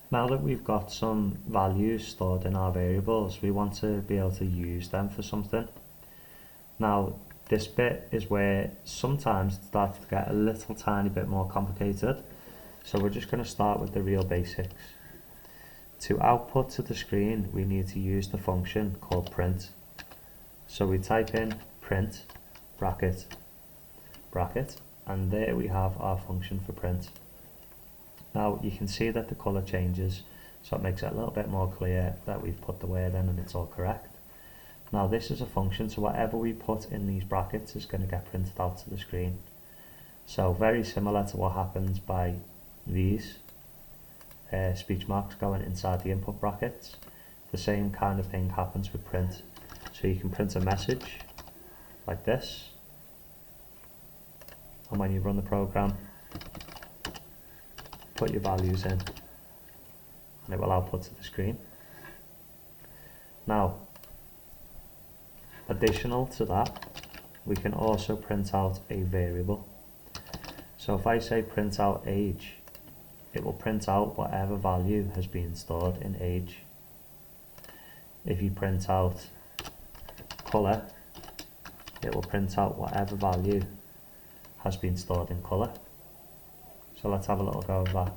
Now that we've got some values stored in our variables, we want to be able to use them for something. Now, this bit is where sometimes it starts to get a little tiny bit more complicated. So we're just going to start with the real basics. To output to the screen, we need to use the function called print. So we type in print, bracket, bracket, and there we have our function for print. Now you can see that the colour changes, so it makes it a little bit more clear that we've put the word in and it's all correct. Now this is a function, so whatever we put in these brackets is going to get printed out to the screen. So very similar to what happens by these speech marks going inside the input brackets. The same kind of thing happens with print. So you can print a message like this, and when you run the program, put your values in and it will output to the screen. Now, additional to that, we can also print out a variable. So if I say print out age, it will print out whatever value has been stored in age. If you print out colour, it will print out whatever value has been stored in colour. So let's have a little go of that.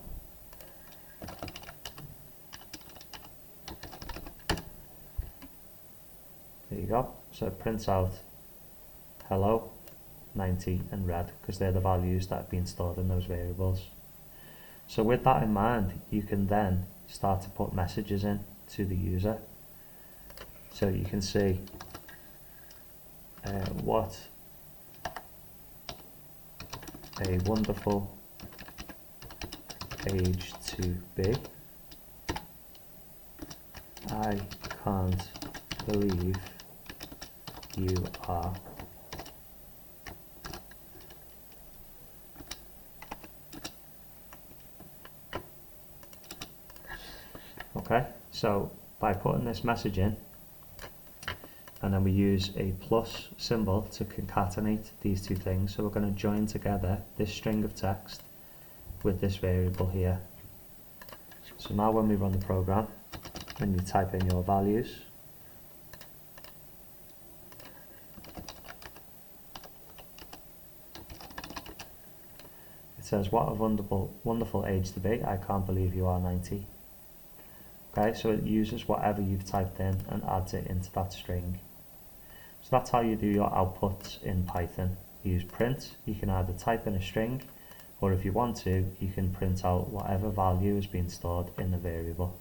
There you go. So it prints out hello, 90 and red, because they're the values that have been stored in those variables. So with that in mind, you can then start to put messages in to the user. So you can see what a wonderful age to be. I can't believe you are. Okay, so by putting this message in, and then we use a plus symbol to concatenate these two things. So we're going to join together this string of text with this variable here. So now when we run the program, when you type in your values, it says, what a wonderful age to be. I can't believe you are 90. Okay, so it uses whatever you've typed in and adds it into that string. So that's how you do your outputs in Python. You use print. You can either type in a string, or if you want to, you can print out whatever value has been stored in the variable.